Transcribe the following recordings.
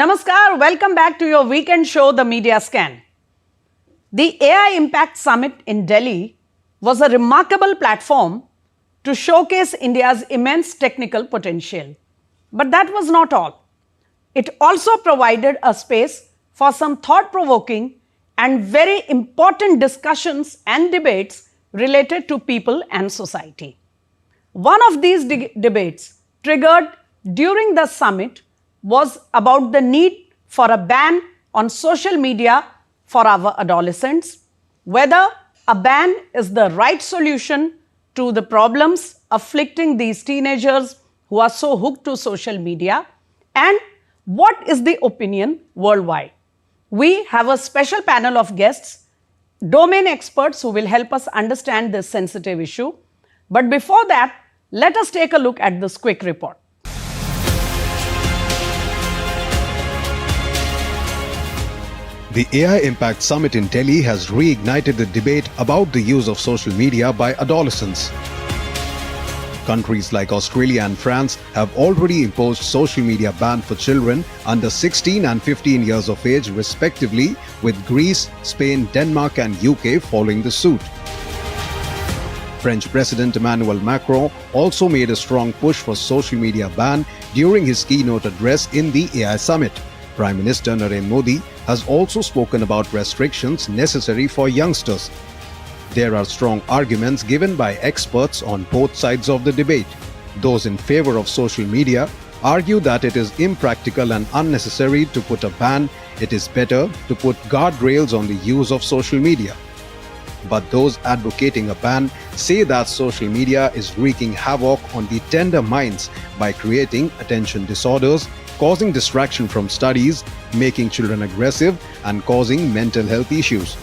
Namaskar, welcome back to your weekend show, The Media Scan. The AI Impact Summit in Delhi was a remarkable platform to showcase India's immense technical potential. But that was not all. It also provided a space for some thought-provoking and very important discussions and debates related to people and society. One of these debates triggered during the summit was about the need for a ban on social media for our adolescents, whether a ban is the right solution to the problems afflicting these teenagers who are so hooked to social media, and what is the opinion worldwide. We have a special panel of guests, domain experts who will help us understand this sensitive issue. But before that, let us take a look at this quick report. The AI Impact Summit in Delhi has reignited the debate about the use of social media by adolescents. Countries like Australia and France have already imposed social media ban for children under 16 and 15 years of age respectively, with Greece, Spain, Denmark and UK following the suit. French President Emmanuel Macron also made a strong push for social media ban during his keynote address in the AI Summit. Prime Minister Narendra Modi has also spoken about restrictions necessary for youngsters. There are strong arguments given by experts on both sides of the debate. Those in favor of social media argue that it is impractical and unnecessary to put a ban. It is better to put guardrails on the use of social media. But those advocating a ban say that social media is wreaking havoc on the tender minds by creating attention disorders, causing distraction from studies, making children aggressive, and causing mental health issues.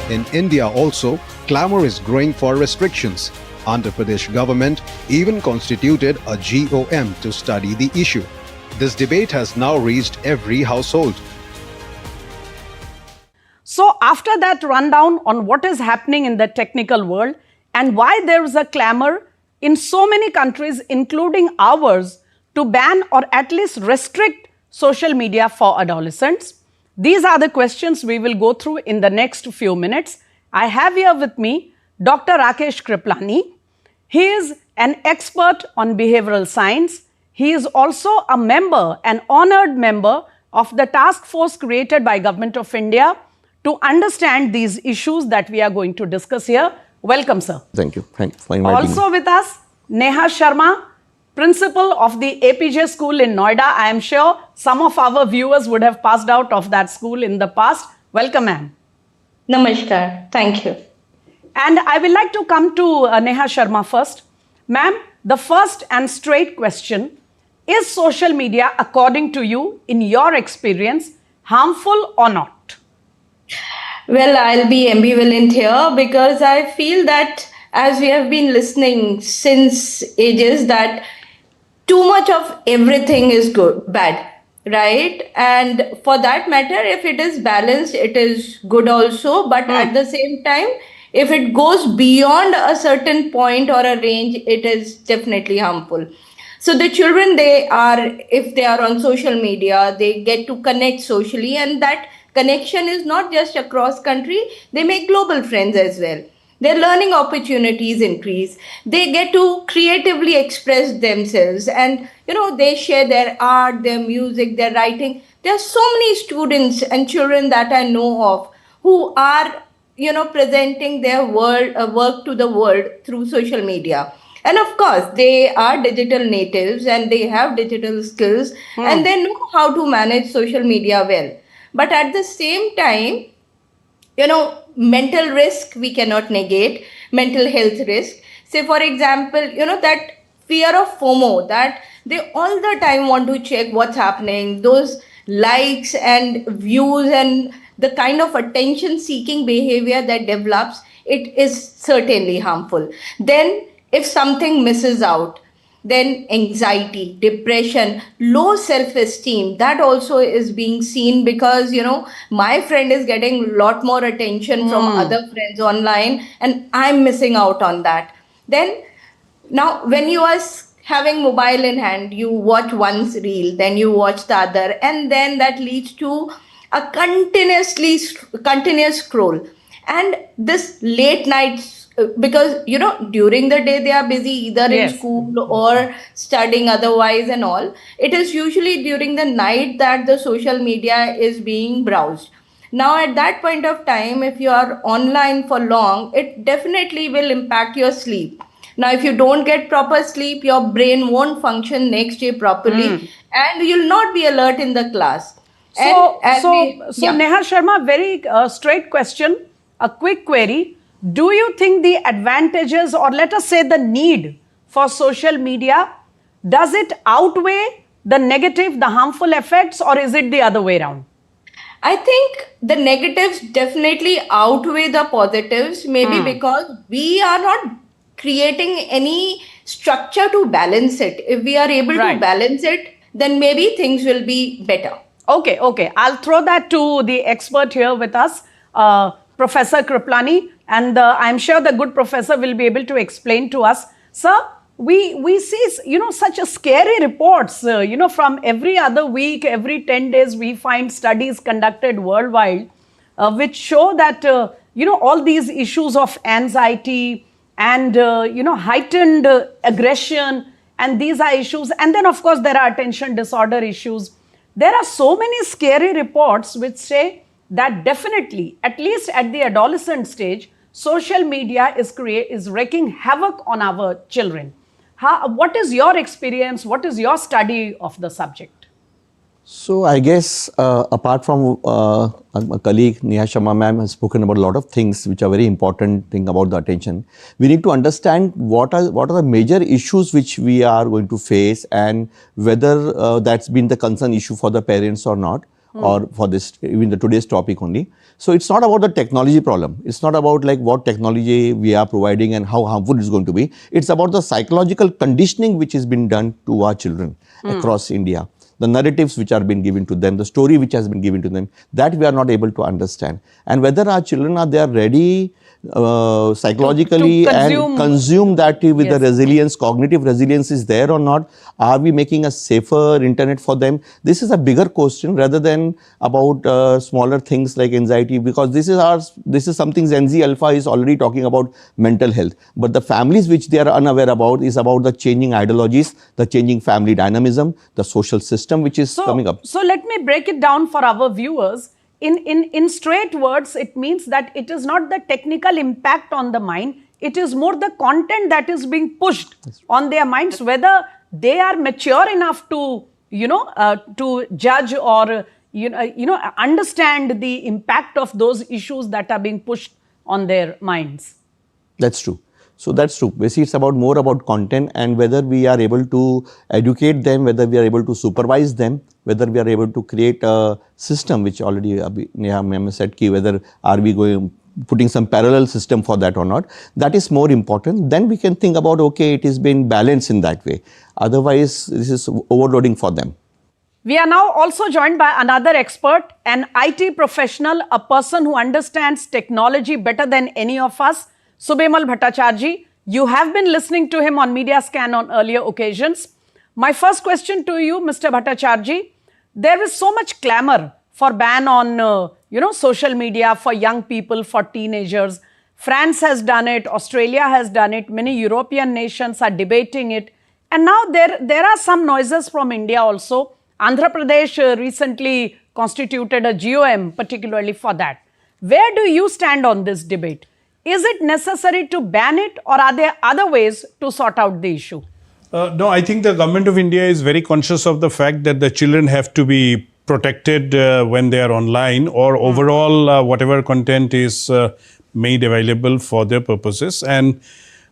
In India also, clamor is growing for restrictions. Andhra Pradesh government even constituted a GOM to study the issue. This debate has now reached every household. So after that rundown on what is happening in the technical world and why there is a clamor in so many countries, including ours, to ban or at least restrict social media for adolescents, these are the questions we will go through in the next few minutes. I have here with me Dr. Rakesh Kriplani. He is an expert on behavioral science. He is also a member, an honored member of the task force created by Government of India to understand these issues that we are going to discuss here. Welcome, sir. Thank you. Thanks for inviting me. Also with us, Neha Sharma, principal of the APJ school in Noida. I am sure some of our viewers would have passed out of that school in the past. Welcome, ma'am. Namaskar. Thank you. And I will like to come to Neha Sharma first. Ma'am, the first and straight question, is social media, according to you, in your experience, harmful or not? Well, I'll be ambivalent here because I feel that as we have been listening since ages that too much of everything is bad, right? And for that matter, if it is balanced, it is good also. But at the same time, if it goes beyond a certain point or a range, it is definitely harmful. So the children, if they are on social media, they get to connect socially, and that connection is not just across country, they make global friends as well. Their learning opportunities increase. They get to creatively express themselves, and they share their art, their music, their writing. There are so many students and children that I know of who are presenting their work to the world through social media. And of course, they are digital natives and they have digital skills and they know how to manage social media well. But at the same time, mental risk we cannot negate, mental health risk. Say, for example, that fear of FOMO, that they all the time want to check what's happening, those likes and views and the kind of attention-seeking behavior that develops, it is certainly harmful. Then, if something misses out, then anxiety, depression, low self-esteem, that also is being seen because, my friend is getting a lot more attention from other friends online and I'm missing out on that. Then, now when you are having mobile in hand, you watch one reel, then you watch the other, and then that leads to a continuous scroll. And this late nights, because during the day they are busy either in Yes. school or studying otherwise and all. It is usually during the night that the social media is being browsed. Now, at that point of time, if you are online for long, it definitely will impact your sleep. Now, if you don't get proper sleep, your brain won't function next day properly, and you'll not be alert in the class. So, And as yeah. Neha Sharma, very straight question, a quick query. Do you think the advantages, or let us say the need for social media, does it outweigh the negative, the harmful effects, or is it the other way around? I think the negatives definitely outweigh the positives, maybe because we are not creating any structure to balance it. If we are able Right. to balance it, then maybe things will be better. Okay. I'll throw that to the expert here with us, Professor Kriplani, and I'm sure the good professor will be able to explain to us. Sir, we see, such a scary reports, from every other week, every 10 days, we find studies conducted worldwide, which show that, all these issues of anxiety and, heightened aggression, and these are issues. And then, of course, there are attention disorder issues. There are so many scary reports which say that definitely, at least at the adolescent stage, social media is wreaking havoc on our children. What is your experience? What is your study of the subject? So I guess apart from my colleague Neha Sharma ma'am has spoken about a lot of things which are very important thing about the attention. We need to understand what are the major issues which we are going to face, and whether that's been the concern issue for the parents or not, or for this even the today's topic only. So it's not about the technology problem. It's not about like what technology we are providing and how harmful it's going to be. It's about the psychological conditioning which has been done to our children across India. The narratives which are being given to them, the story which has been given to them, that we are not able to understand. And whether our children are they are ready psychologically and consume that with the resilience, cognitive resilience is there or not. Are we making a safer internet for them? This is a bigger question rather than about smaller things like anxiety, because this is something Gen Z Alpha is already talking about mental health. But the families which they are unaware about is about the changing ideologies, the changing family dynamism, the social system which is coming up. So let me break it down for our viewers. In straight words, it means that it is not the technical impact on the mind, it is more the content that is being pushed on their minds, whether they are mature enough to, to judge or, understand the impact of those issues that are being pushed on their minds. That's true. So that's true. Basically, it's more about content and whether we are able to educate them, whether we are able to supervise them, whether we are able to create a system which already Neha ma'am said, whether are we putting some parallel system for that or not. That is more important. Then we can think about, okay, it is being balanced in that way. Otherwise, this is overloading for them. We are now also joined by another expert, an IT professional, a person who understands technology better than any of us, Subimal Bhattacharjee. You have been listening to him on Media Scan on earlier occasions. My first question to you, Mr. Bhattacharjee, there is so much clamor for ban on, social media for young people, for teenagers. France has done it, Australia has done it, many European nations are debating it. And now there are some noises from India also. Andhra Pradesh recently constituted a GOM particularly for that. Where do you stand on this debate? Is it necessary to ban it, or are there other ways to sort out the issue? No, I think the government of India is very conscious of the fact that the children have to be protected when they are online, or overall whatever content is made available for their purposes. And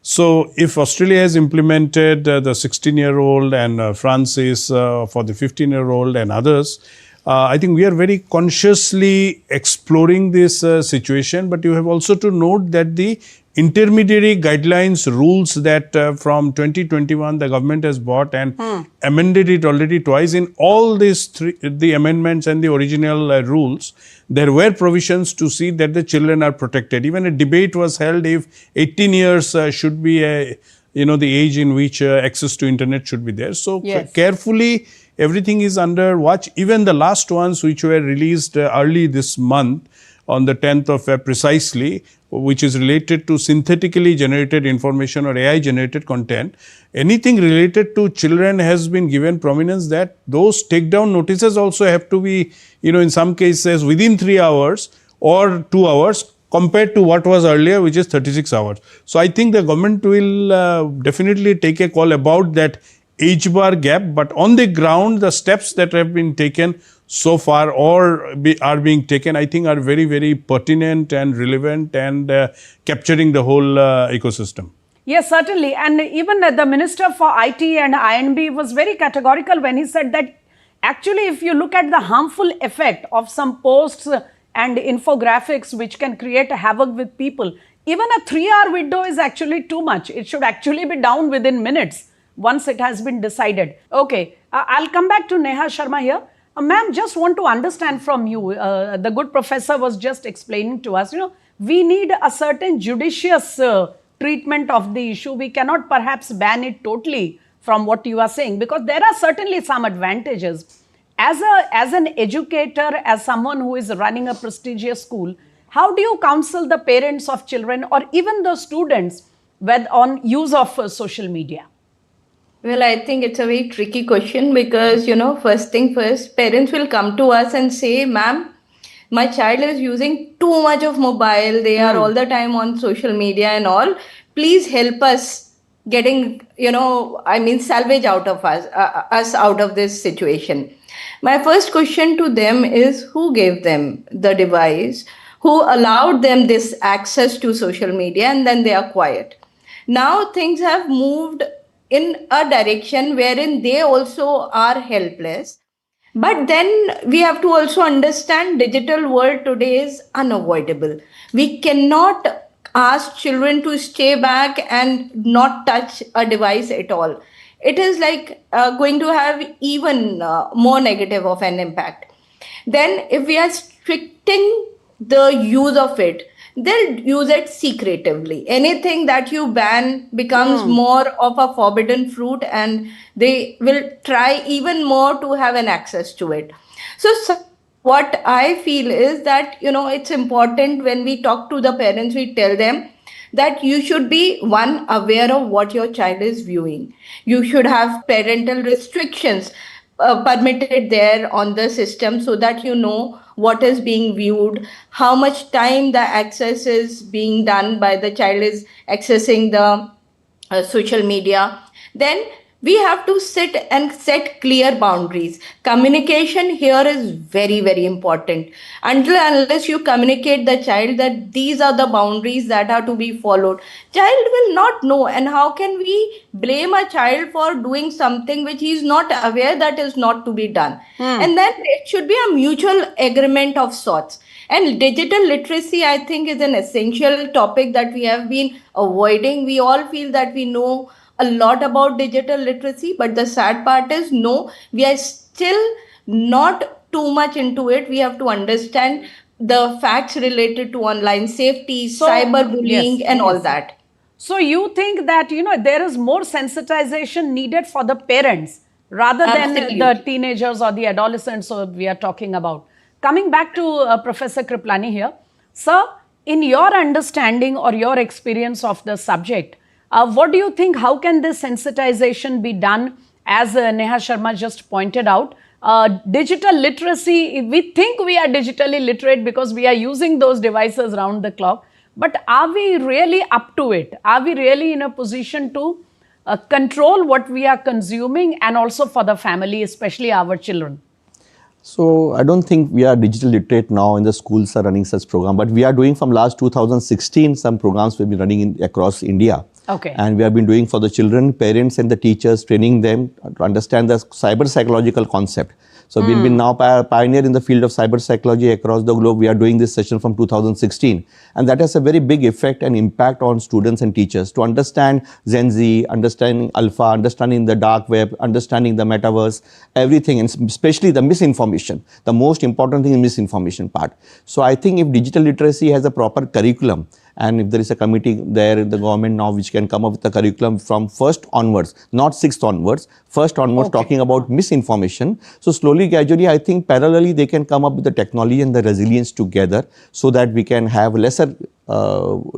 so if Australia has implemented the 16-year-old and France is for the 15-year-old and others, I think we are very consciously exploring this situation, but you have also to note that the intermediary guidelines rules that from 2021 the government has brought and amended it already twice. In all these the amendments and the original rules, there were provisions to see that the children are protected. Even a debate was held if 18 years should be the age in which access to internet should be there. So Yes. carefully, everything is under watch. Even the last ones which were released early this month on the 10th of Feb precisely, which is related to synthetically generated information or AI generated content, anything related to children has been given prominence that those takedown notices also have to be, in some cases within 3 hours or 2 hours compared to what was earlier, which is 36 hours. So I think the government will definitely take a call about that age bar gap, but on the ground, the steps that have been taken so far or are being taken, I think are very, very pertinent and relevant and capturing the whole ecosystem. Yes, certainly. And even the Minister for IT and INB was very categorical when he said that actually if you look at the harmful effect of some posts and infographics which can create a havoc with people, even a 3-hour window is actually too much. It should actually be down within minutes once it has been decided. Okay, I'll come back to Neha Sharma here. Ma'am, just want to understand from you, the good professor was just explaining to us, we need a certain judicious treatment of the issue. We cannot perhaps ban it totally from what you are saying, because there are certainly some advantages. As an educator, as someone who is running a prestigious school, how do you counsel the parents of children or even the students on use of social media? Well, I think it's a very tricky question because, first thing first, parents will come to us and say, ma'am, my child is using too much of mobile. They are all the time on social media and all. Please help us getting, salvage out of us out of this situation. My first question to them is, who gave them the device? Who allowed them this access to social media? And then they are quiet. Now things have moved in a direction wherein they also are helpless. But then we have to also understand digital world today is unavoidable. We cannot ask children to stay back and not touch a device at all. It is like going to have even more negative of an impact. Then if we are restricting the use of it, they'll use it secretively. Anything that you ban becomes more of a forbidden fruit and they will try even more to have an access to it. So what I feel is that, it's important when we talk to the parents, we tell them that you should be, one, aware of what your child is viewing. You should have parental restrictions permitted there on the system so that you know what is being viewed, how much time the access is being done by the child is accessing the social media. Then we have to sit and set clear boundaries. Communication here is very, very important. Unless you communicate the child that these are the boundaries that are to be followed, child will not know. And how can we blame a child for doing something which he is not aware that is not to be done? And then it should be a mutual agreement of sorts. And digital literacy, I think, is an essential topic that we have been avoiding. We all feel that we know a lot about digital literacy, but the sad part is no, we are still not too much into it. We have to understand the facts related to online safety, cyberbullying, and all that. So you think that, there is more sensitization needed for the parents rather than the teenagers or the adolescents we are talking about. Coming back to Professor Kriplani here. Sir, in your understanding or your experience of the subject, what do you think, how can this sensitization be done? As Neha Sharma just pointed out, digital literacy, we think we are digitally literate because we are using those devices round the clock. But are we really up to it? Are we really in a position to control what we are consuming and also for the family, especially our children? So I don't think we are digital literate now in the schools are running such program, but we are doing from last 2016 some programs we've been running across India. Okay. And we have been doing for the children, parents and the teachers, training them to understand the cyber psychological concept. So we've been now pioneer in the field of cyber psychology across the globe. We are doing this session from 2016. And that has a very big effect and impact on students and teachers to understand Gen Z, understanding alpha, understanding the dark web, understanding the metaverse, everything, and especially the misinformation. The most important thing is misinformation part. So I think if digital literacy has a proper curriculum And if there is a committee there in the government now which can come up with a curriculum from first onwards, not sixth onwards, first onwards, talking about misinformation. So slowly, gradually, I think parallelly they can come up with the technology and the resilience together so that we can have lesser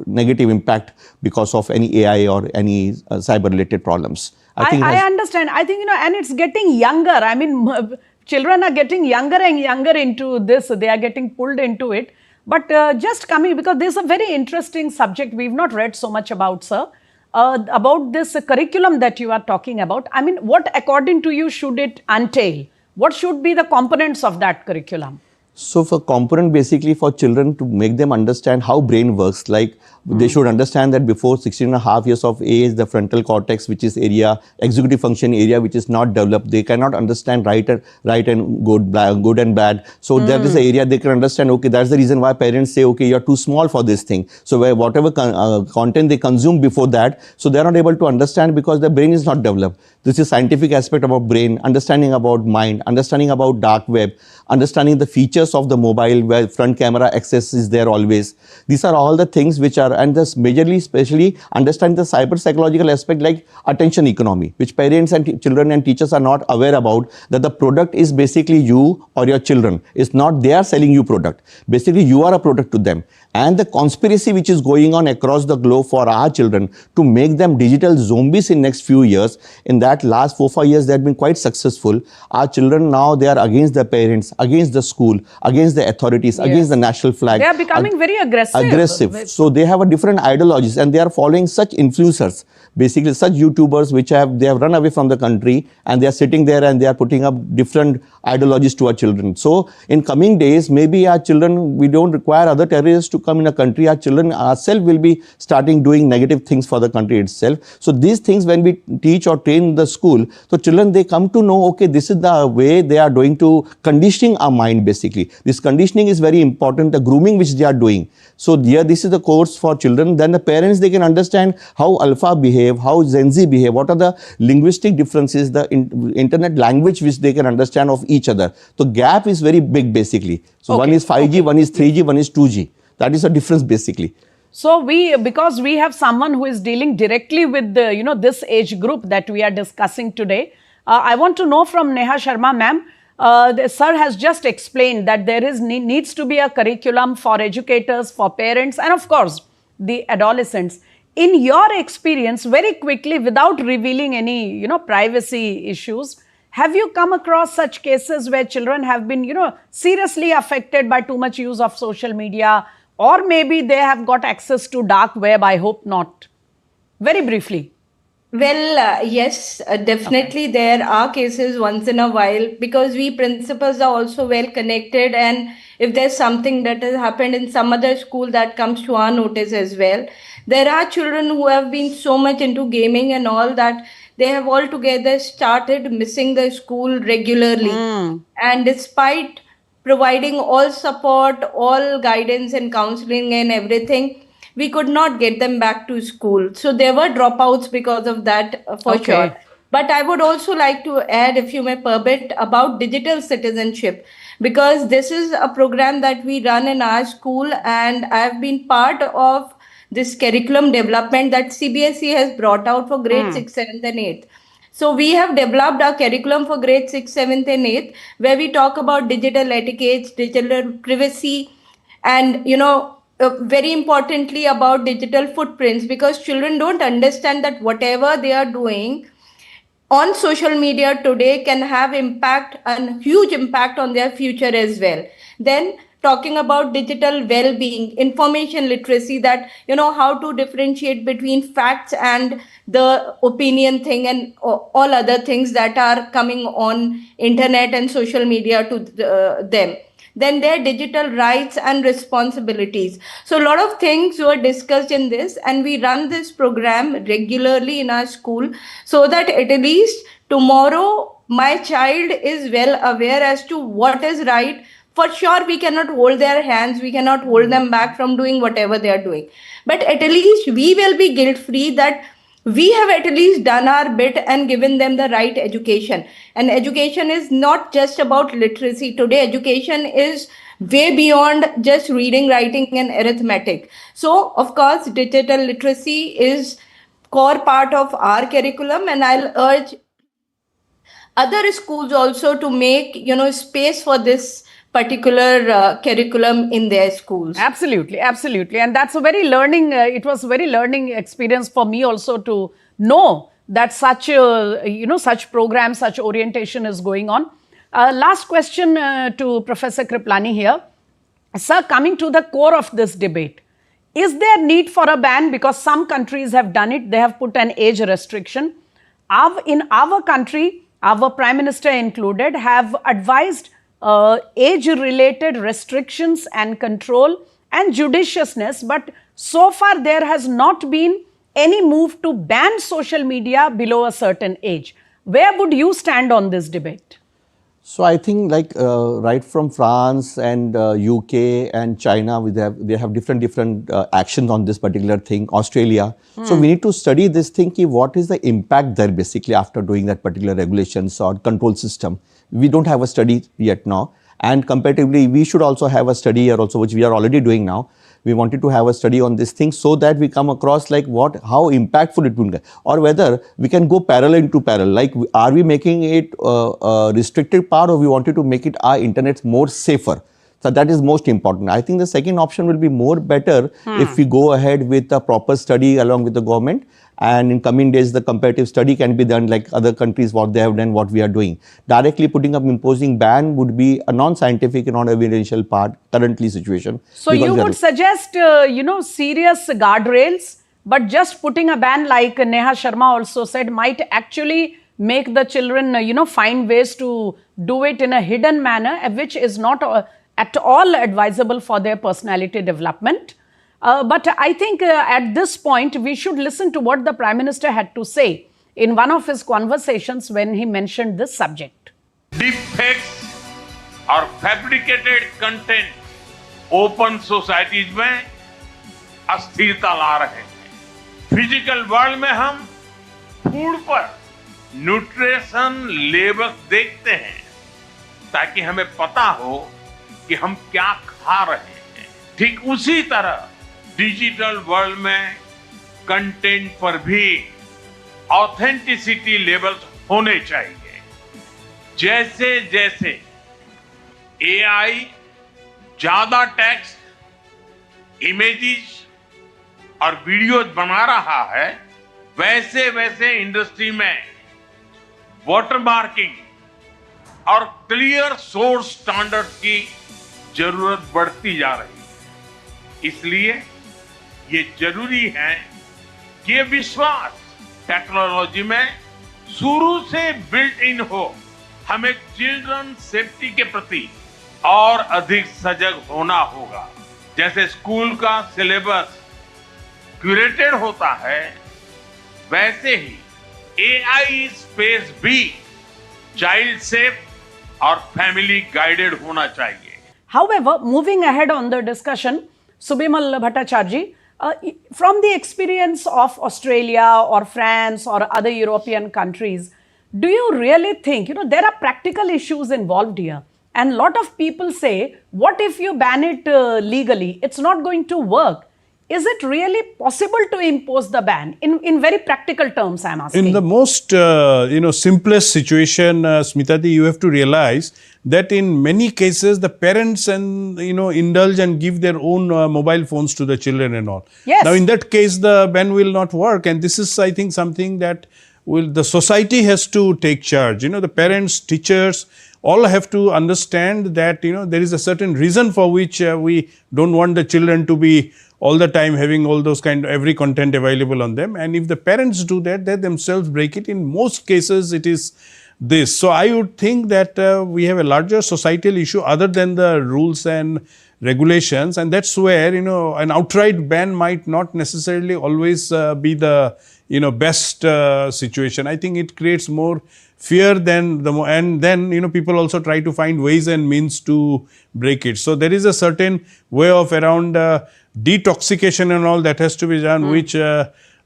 negative impact because of any AI or any cyber related problems. I understand. I think, and it's getting younger. I mean, children are getting younger and younger into this. They are getting pulled into it. But just coming, because this is a very interesting subject we've not read so much about, sir, about this curriculum that you are talking about. I mean, what according to you should it entail? What should be the components of that curriculum? So for component, basically for children to make them understand how brain works, like they should understand that before 16.5 years of age, the frontal cortex, which is area, executive function area, which is not developed, they cannot understand right and good and bad. So that is the area they can understand, okay, that's the reason why parents say, okay, you're too small for this thing. So where whatever content they consume before that, so they're not able to understand because their brain is not developed. This is scientific aspect about brain, understanding about mind, understanding about dark web, understanding the features of the mobile where front camera access is there always. These are all the things which are, and this majorly, especially understand the cyber psychological aspect like attention economy, which parents and children and teachers are not aware about, that the product is basically you or your children. It's not they are selling you product. Basically, you are a product to them. And the conspiracy which is going on across the globe for our children to make them digital zombies in next few years, in that last 4-5 years they have been quite successful. Our children now, they are against their parents, against the school, against the authorities, against the national flag. They are becoming very aggressive. So they have a different ideologies and they are following such influencers, basically such YouTubers which they have run away from the country and they are sitting there and they are putting up different ideologies to our children. So in coming days, maybe our children, we don't require other terrorists to come in a country. Our children ourselves will be starting doing negative things for the country itself. So these things when we teach or train in the school, so children, they come to know, okay, this is the way they are doing to conditioning our mind basically. This conditioning is very important, the grooming which they are doing. So here, this is the course for children. Then the parents, they can understand how alpha behave, how Gen Z behave, what are the linguistic differences, the internet language which they can understand of each other. The gap is very big basically. So one is 5G, one is 3G, one is 2G. That is the difference basically. So because we have someone who is dealing directly with the, this age group that we are discussing today, I want to know from Neha Sharma ma'am, the sir has just explained that there needs to be a curriculum for educators, for parents, and of course, the adolescents. In your experience, very quickly, without revealing any, privacy issues, have you come across such cases where children have been, seriously affected by too much use of social media, or maybe they have got access to dark web? I hope not. Very briefly. Well, yes, definitely there are cases once in a while, because we principals are also well connected, and if there's something that has happened in some other school, that comes to our notice as well. There are children who have been so much into gaming and all that they have altogether started missing the school regularly. And despite providing all support, all guidance and counseling and everything, we could not get them back to school. So there were dropouts because of that, for sure. But I would also like to add, if you may permit, about digital citizenship, because this is a program that we run in our school, and I have been part of this curriculum development that CBSE has brought out for grade 6, 7th and 8th. So we have developed our curriculum for grade 6, 7th and 8th, where we talk about digital etiquette, digital privacy, and, very importantly about digital footprints, because children don't understand that whatever they are doing on social media today can have impact, and huge impact on their future as well. Then talking about digital well-being, information literacy, that, how to differentiate between facts and the opinion thing and all other things that are coming on internet and social media to them. Then their digital rights and responsibilities. So a lot of things were discussed in this, and we run this program regularly in our school, so that at least tomorrow my child is well aware as to what is right. For sure, we cannot hold their hands, we cannot hold them back from doing whatever they are doing. But at least we will be guilt-free that we have at least done our bit and given them the right education. And education is not just about literacy. Today, education is way beyond just reading, writing, and arithmetic. So, of course, digital literacy is core part of our curriculum, and I'll urge other schools also to make space for this particular curriculum in their schools. Absolutely, absolutely. And that's a very learning, it was a very learning experience for me also to know that such, such program, such orientation is going on. Last question to Professor Kriplani here. Sir, coming to the core of this debate, is there need for a ban? Because some countries have done it, they have put an age restriction. In our country, our Prime Minister included, have advised age-related restrictions and control and judiciousness, but so far there has not been any move to ban social media below a certain age. Where would you stand on this debate? So I think right from France and UK and China, they have different actions on this particular thing, Australia. So we need to study this thing, what is the impact there basically after doing that particular regulations or control system. We don't have a study yet now. And comparatively, we should also have a study here also, which we are already doing now. We wanted to have a study on this thing so that we come across like how impactful it will be, or whether we can go parallel to parallel. Like, are we making it a restricted part, or we wanted to make it our internet more safer? So that is most important. I think the second option will be more better if we go ahead with a proper study along with the government. And in coming days, the comparative study can be done like other countries, what they have done, what we are doing. Directly putting up imposing ban would be a non-scientific and non-evidential part currently situation. So you would suggest, serious guardrails, but just putting a ban like Neha Sharma also said might actually make the children, find ways to do it in a hidden manner, which is not at all advisable for their personality development. But I think at this point, we should listen to what the Prime Minister had to say in one of his conversations when he mentioned this subject. Deepfakes और fabricated content open societies में अस्थिरता ला रहे हैं। Physical world में हम food पर nutrition labels देखते हैं ताकि हमें पता हो कि हम क्या खा रहे हैं। ठीक उसी तरह डिजिटल वर्ल्ड में कंटेंट पर भी ऑथेंटिसिटी लेवल्स होने चाहिए। जैसे जैसे एआई ज्यादा टेक्स्ट, इमेजेस और वीडियोज बना रहा है, वैसे वैसे इंडस्ट्री में वाटरमार्किंग और क्लियर सोर्स स्टैंडर्ड की जरूरत बढ़ती जा रही है। इसलिए ये जरूरी है कि ये विश्वास टेक्नोलॉजी में शुरू से बिल्ट इन हो। हमें चिल्ड्रन सेफ्टी के प्रति और अधिक सजग होना होगा। जैसे स्कूल का सिलेबस क्यूरेटेड होता है, वैसे ही एआई स्पेस भी चाइल्ड सेफ और फैमिली गाइडेड होना चाहिए। However, moving ahead on the discussion, Subimal Bhattacharya, from the experience of Australia or France or other European countries, do you really think, there are practical issues involved here? And a lot of people say, what if you ban it legally? It's not going to work. Is it really possible to impose the ban? In very practical terms, I'm asking. In the most, simplest situation, Smitati, you have to realize that in many cases, the parents indulge and give their own mobile phones to the children and all. Yes. Now, in that case, the ban will not work. And this is, I think, something that the society has to take charge. The parents, teachers, all have to understand that, there is a certain reason for which we don't want the children to be all the time having all those every content available on them. And if the parents do that, they themselves break it. In most cases, it is this. So I would think that we have a larger societal issue other than the rules and regulations. And that's where, an outright ban might not necessarily always be the, best situation. I think it creates more fear than and then, people also try to find ways and means to break it. So there is a certain way of around detoxification and all that has to be done, which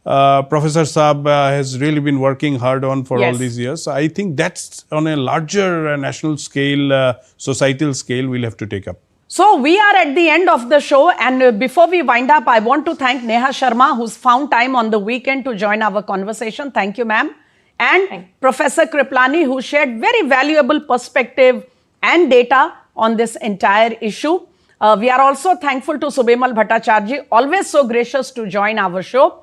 Professor Saab has really been working hard on for all Yes. these years. So I think that's on a larger national scale, societal scale, we'll have to take up. So we are at the end of the show, and before we wind up, I want to thank Neha Sharma, who's found time on the weekend to join our conversation. Thank you, ma'am. And Professor Kriplani, who shared very valuable perspective and data on this entire issue. We are also thankful to Subimal Bhattacharya, always so gracious to join our show.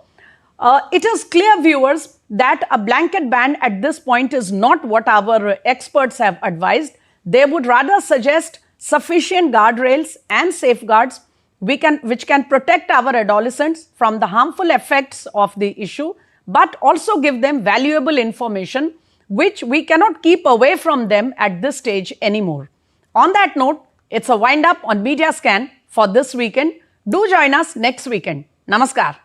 It is clear, viewers, that a blanket ban at this point is not what our experts have advised. They would rather suggest sufficient guardrails and safeguards which can protect our adolescents from the harmful effects of the issue, but also give them valuable information which we cannot keep away from them at this stage anymore. On that note, it's a wind up on Media Scan for this weekend. Do join us next weekend. Namaskar.